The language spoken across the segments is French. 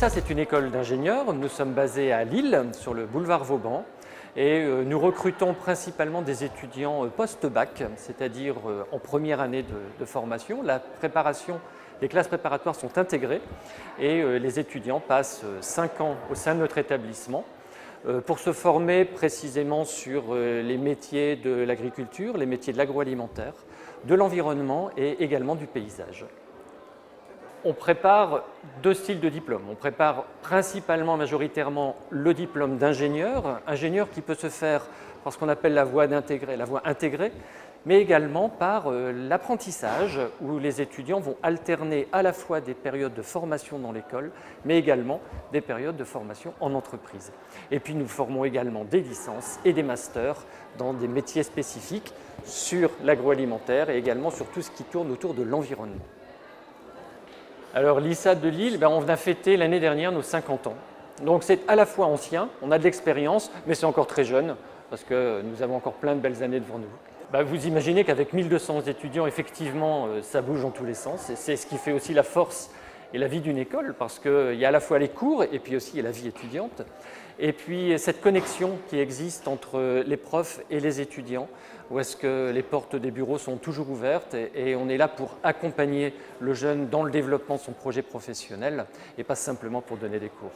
L'ISA, c'est une école d'ingénieurs. Nous sommes basés à Lille, sur le boulevard Vauban. Et nous recrutons principalement des étudiants post-bac, c'est-à-dire en première année de formation. Les classes préparatoires sont intégrées et les étudiants passent 5 ans au sein de notre établissement pour se former précisément sur les métiers de l'agriculture, les métiers de l'agroalimentaire, de l'environnement et également du paysage. On prépare 2 styles de diplôme. On prépare principalement, majoritairement, le diplôme d'ingénieur, ingénieur qui peut se faire par ce qu'on appelle la voie intégrée, mais également par l'apprentissage, où les étudiants vont alterner à la fois des périodes de formation dans l'école, mais également des périodes de formation en entreprise. Et puis nous formons également des licences et des masters dans des métiers spécifiques sur l'agroalimentaire et également sur tout ce qui tourne autour de l'environnement. Alors l'ISA de Lille, on a fêté l'année dernière nos 50 ans. Donc c'est à la fois ancien, on a de l'expérience, mais c'est encore très jeune, parce que nous avons encore plein de belles années devant nous. Vous imaginez qu'avec 1200 étudiants, effectivement, ça bouge dans tous les sens. Et c'est ce qui fait aussi la force et la vie d'une école, parce qu'il y a à la fois les cours et puis aussi il y a la vie étudiante. Et puis cette connexion qui existe entre les profs et les étudiants, où est-ce que les portes des bureaux sont toujours ouvertes et on est là pour accompagner le jeune dans le développement de son projet professionnel et pas simplement pour donner des cours.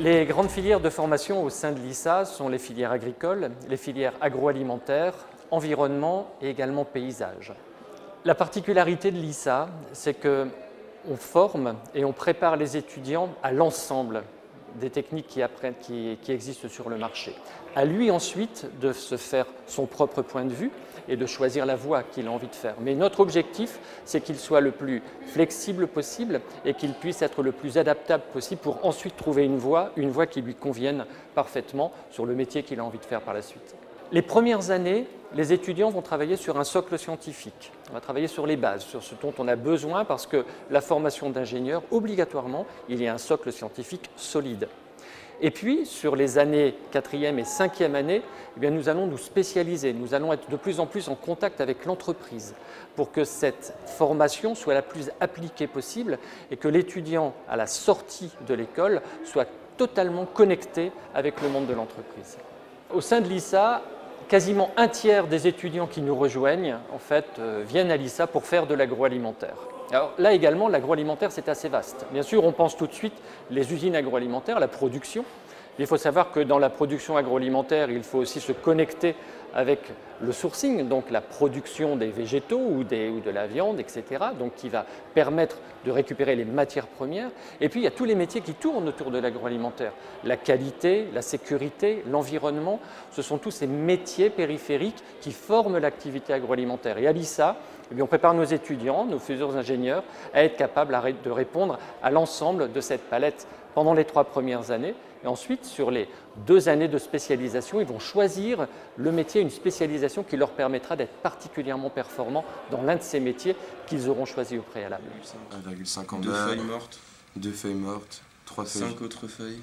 Les grandes filières de formation au sein de l'ISA sont les filières agricoles, les filières agroalimentaires, environnement et également paysage. La particularité de l'ISA, c'est qu'on forme et on prépare les étudiants à l'ensemble des techniques qui existent sur le marché. À lui ensuite de se faire son propre point de vue et de choisir la voie qu'il a envie de faire. Mais notre objectif, c'est qu'il soit le plus flexible possible et qu'il puisse être le plus adaptable possible pour ensuite trouver une voie qui lui convienne parfaitement sur le métier qu'il a envie de faire par la suite. Les premières années, les étudiants vont travailler sur un socle scientifique. On va travailler sur les bases, sur ce dont on a besoin parce que la formation d'ingénieur, obligatoirement, il y a un socle scientifique solide. Et puis, sur les années 4e et 5e année, nous allons nous spécialiser, nous allons être de plus en plus en contact avec l'entreprise pour que cette formation soit la plus appliquée possible et que l'étudiant, à la sortie de l'école, soit totalement connecté avec le monde de l'entreprise. Au sein de l'ISA, quasiment un tiers des étudiants qui nous rejoignent viennent à l'ISA pour faire de l'agroalimentaire. Alors là également, l'agroalimentaire, c'est assez vaste. Bien sûr, on pense tout de suite les usines agroalimentaires, la production. Il faut savoir que dans la production agroalimentaire, il faut aussi se connecter avec le sourcing, donc la production des végétaux ou de la viande, etc., donc qui va permettre de récupérer les matières premières. Et puis, il y a tous les métiers qui tournent autour de l'agroalimentaire. La qualité, la sécurité, l'environnement, ce sont tous ces métiers périphériques qui forment l'activité agroalimentaire. Et à l'ISA, on prépare nos étudiants, nos futurs ingénieurs, à être capables de répondre à l'ensemble de cette palette pendant les 3 premières années. Et ensuite, sur les 2 années de spécialisation, ils vont choisir le métier, une spécialisation qui leur permettra d'être particulièrement performants dans l'un de ces métiers qu'ils auront choisi au préalable. 1,5 ans 2 feuilles mortes. 2 feuilles mortes. 3 feuilles. 5 autres feuilles.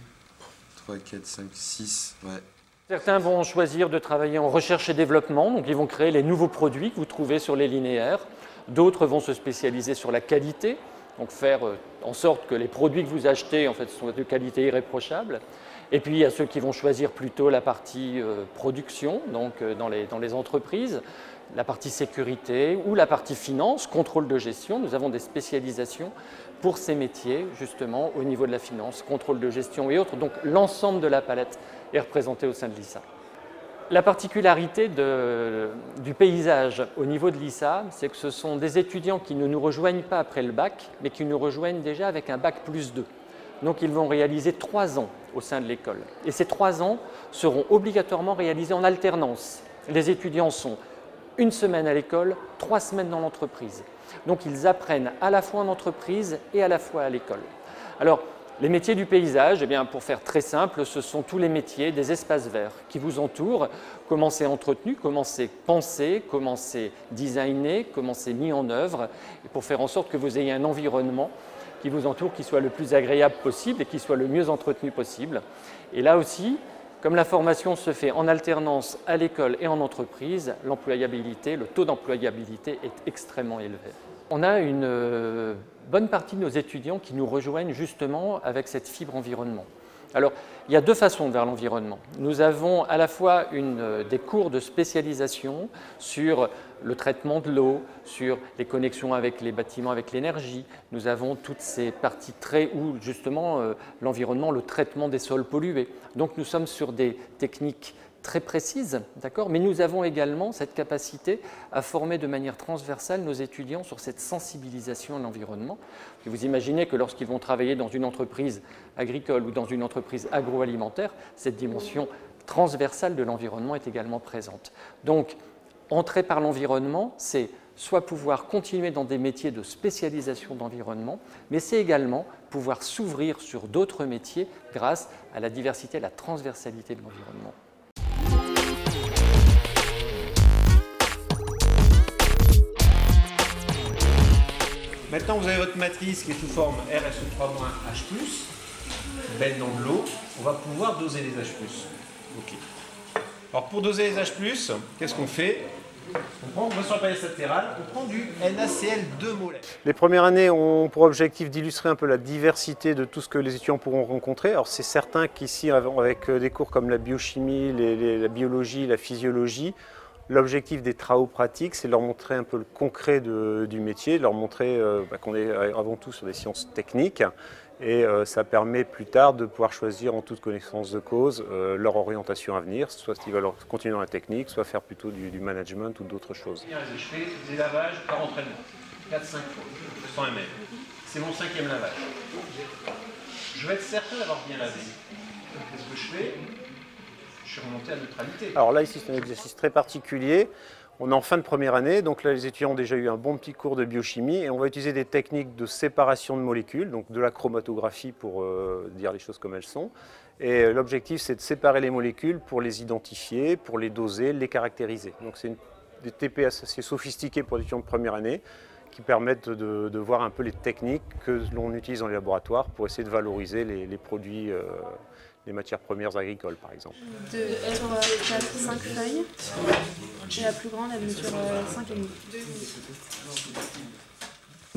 3, 4, 5, 6, ouais. Certains vont choisir de travailler en recherche et développement, donc ils vont créer les nouveaux produits que vous trouvez sur les linéaires. D'autres vont se spécialiser sur la qualité, donc faire en sorte que les produits que vous achetez soient de qualité irréprochable. Et puis il y a ceux qui vont choisir plutôt la partie production, donc dans les entreprises, la partie sécurité ou la partie finance, contrôle de gestion. Nous avons des spécialisations pour ces métiers, justement, au niveau de la finance, contrôle de gestion et autres. Donc l'ensemble de la palette est représenté au sein de l'ISA. La particularité du paysage au niveau de l'ISA, c'est que ce sont des étudiants qui ne nous rejoignent pas après le bac, mais qui nous rejoignent déjà avec un bac plus 2. Donc ils vont réaliser 3 ans au sein de l'école. Et ces 3 ans seront obligatoirement réalisés en alternance. Les étudiants sont 1 semaine à l'école, 3 semaines dans l'entreprise. Donc ils apprennent à la fois en entreprise et à la fois à l'école. Alors, les métiers du paysage, pour faire très simple, ce sont tous les métiers des espaces verts qui vous entourent. Comment c'est entretenu, comment c'est pensé, comment c'est designé, comment c'est mis en œuvre, pour faire en sorte que vous ayez un environnement qui vous entoure, qui soit le plus agréable possible et qui soit le mieux entretenu possible. Et là aussi, Comme la formation se fait en alternance à l'école et en entreprise, l'employabilité, le taux d'employabilité est extrêmement élevé. On a une bonne partie de nos étudiants qui nous rejoignent justement avec cette fibre environnement. Alors, il y a deux façons vers l'environnement. Nous avons à la fois des cours de spécialisation sur le traitement de l'eau, sur les connexions avec les bâtiments, avec l'énergie. Nous avons toutes ces parties où justement l'environnement, le traitement des sols pollués. Donc nous sommes sur des techniques très précises, d'accord, mais nous avons également cette capacité à former de manière transversale nos étudiants sur cette sensibilisation à l'environnement. Vous imaginez que lorsqu'ils vont travailler dans une entreprise agricole ou dans une entreprise agroalimentaire, cette dimension transversale de l'environnement est également présente. Donc, entrer par l'environnement, c'est soit pouvoir continuer dans des métiers de spécialisation d'environnement, mais c'est également pouvoir s'ouvrir sur d'autres métiers grâce à la diversité, à la transversalité de l'environnement. Maintenant, vous avez votre matrice qui est sous forme RSE3-H+, baigne dans de l'eau. On va pouvoir doser les H+. Ok. Alors, pour doser les H+, qu'est-ce qu'on fait? On va sur la palette latérale, on prend du NaCl2 molaire. Les premières années ont pour objectif d'illustrer un peu la diversité de tout ce que les étudiants pourront rencontrer. Alors c'est certain qu'ici, avec des cours comme la biochimie, la biologie, la physiologie, l'objectif des travaux pratiques, c'est de leur montrer un peu le concret du métier, de leur montrer qu'on est avant tout sur des sciences techniques. Et ça permet plus tard de pouvoir choisir en toute connaissance de cause leur orientation à venir, soit s'ils veulent continuer dans la technique, soit faire plutôt du management ou d'autres choses. Je fais des lavages par entraînement, 4-5 fois, 100 ml. C'est mon 5e lavage. Je vais être certain d'avoir bien lavé. Qu'est-ce que je fais? Je suis remonté à neutralité. Alors là, ici, c'est un exercice très particulier. On est en fin de première année, donc là les étudiants ont déjà eu un bon petit cours de biochimie et on va utiliser des techniques de séparation de molécules, donc de la chromatographie pour dire les choses comme elles sont. Et l'objectif c'est de séparer les molécules pour les identifier, pour les doser, les caractériser. Donc c'est des TP assez sophistiqués pour les étudiants de première année qui permettent de voir un peu les techniques que l'on utilise dans les laboratoires pour essayer de valoriser les produits, les matières premières agricoles par exemple. De R4, 5 feuilles. Et la plus grande, elle mesure 5,5.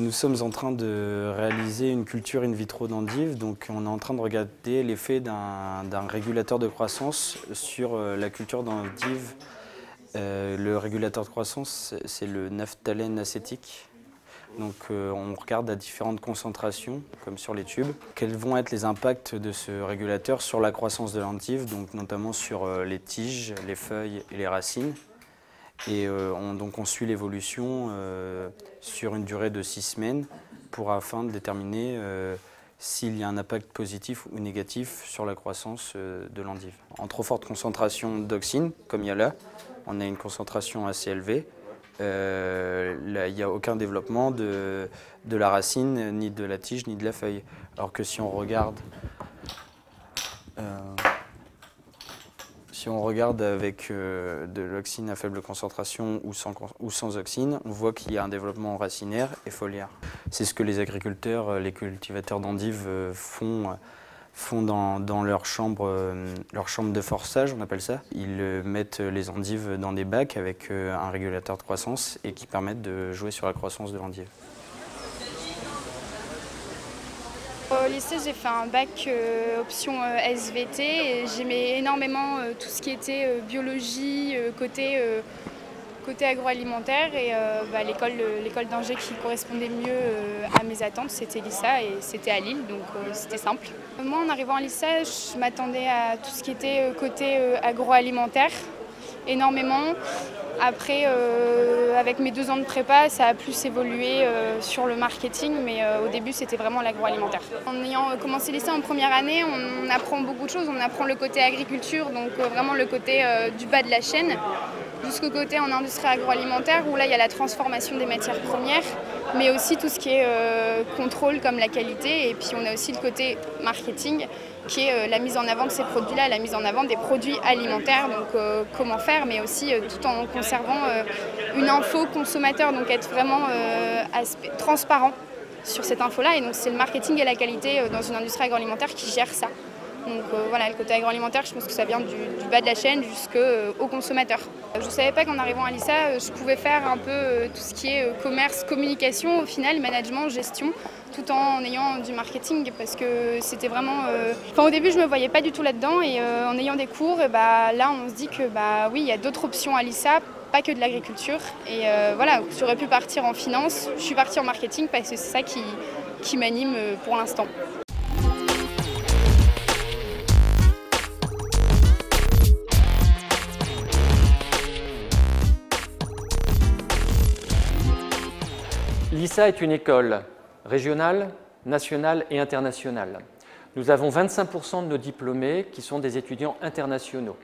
Nous sommes en train de réaliser une culture in vitro d'endives, donc on est en train de regarder l'effet d'un régulateur de croissance sur la culture d'endives. Le régulateur de croissance, c'est le naphthalène acétique. Donc on regarde à différentes concentrations, comme sur les tubes. Quels vont être les impacts de ce régulateur sur la croissance de l'endive, donc notamment sur les tiges, les feuilles et les racines. Et on suit l'évolution sur une durée de 6 semaines afin de déterminer s'il y a un impact positif ou négatif sur la croissance de l'endive. En trop forte concentration d'auxine, comme il y a là, on a une concentration assez élevée. Là, il n'y a aucun développement de la racine, ni de la tige, ni de la feuille. Alors que si on regarde avec de l'auxine à faible concentration ou sans auxine, on voit qu'il y a un développement racinaire et foliaire. C'est ce que les agriculteurs, les cultivateurs d'endives font dans leur chambre de forçage, on appelle ça. Ils mettent les endives dans des bacs avec un régulateur de croissance et qui permettent de jouer sur la croissance de l'endive. Au lycée, j'ai fait un bac option SVT et j'aimais énormément tout ce qui était biologie, côté agroalimentaire et l'école d'ingé qui correspondait mieux à mes attentes, c'était l'ISA et c'était à Lille, donc c'était simple. Moi, en arrivant à l'ISA, je m'attendais à tout ce qui était côté agroalimentaire, énormément. Après, avec mes 2 ans de prépa, ça a plus évolué sur le marketing, mais au début, c'était vraiment l'agroalimentaire. En ayant commencé le lycée en première année, on apprend beaucoup de choses. On apprend le côté agriculture, donc vraiment le côté du bas de la chaîne, jusqu'au côté en industrie agroalimentaire, où là, il y a la transformation des matières premières, mais aussi tout ce qui est contrôle comme la qualité. Et puis, on a aussi le côté marketing, qui est la mise en avant de ces produits-là, la mise en avant des produits alimentaires, donc comment faire, mais aussi tout en conservant une info consommateur, donc être vraiment transparent sur cette info-là. Et donc c'est le marketing et la qualité dans une industrie agroalimentaire qui gère ça. Donc voilà, le côté agroalimentaire, je pense que ça vient du bas de la chaîne jusqu'au consommateur. Je ne savais pas qu'en arrivant à l'ISA, je pouvais faire un peu tout ce qui est commerce, communication, au final, management, gestion, tout en ayant du marketing, parce que c'était vraiment... Au début, je ne me voyais pas du tout là-dedans, et en ayant des cours, là, on se dit que oui, il y a d'autres options à l'ISA, pas que de l'agriculture. Et voilà, j'aurais pu partir en finance, je suis partie en marketing parce que c'est ça qui m'anime pour l'instant. L'ISA est une école régionale, nationale et internationale. Nous avons 25% de nos diplômés qui sont des étudiants internationaux.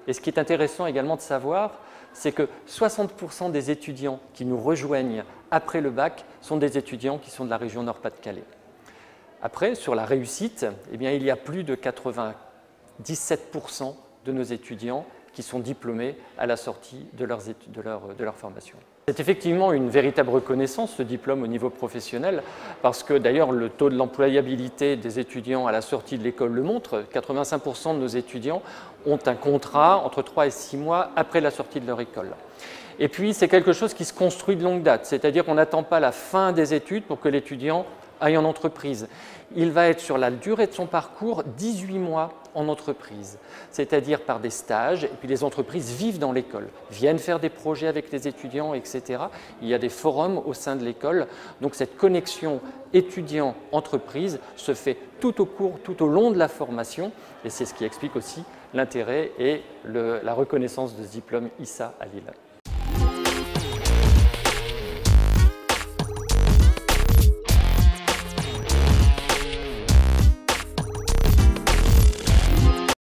Et ce qui est intéressant également de savoir, c'est que 60% des étudiants qui nous rejoignent après le bac sont des étudiants qui sont de la région Nord-Pas-de-Calais. Après, sur la réussite, il y a plus de 97% de nos étudiants qui sont diplômés à la sortie de leur formation. C'est effectivement une véritable reconnaissance, ce diplôme au niveau professionnel, parce que d'ailleurs le taux de l'employabilité des étudiants à la sortie de l'école le montre. 85% de nos étudiants ont un contrat entre 3 et 6 mois après la sortie de leur école. Et puis c'est quelque chose qui se construit de longue date, c'est-à-dire qu'on n'attend pas la fin des études pour que l'étudiant aille en entreprise. Il va être sur la durée de son parcours 18 mois en entreprise, c'est-à-dire par des stages, et puis les entreprises vivent dans l'école, viennent faire des projets avec les étudiants, etc. Il y a des forums au sein de l'école, donc cette connexion étudiant-entreprise se fait tout au long de la formation, et c'est ce qui explique aussi l'intérêt et la reconnaissance de ce diplôme ISA à Lille.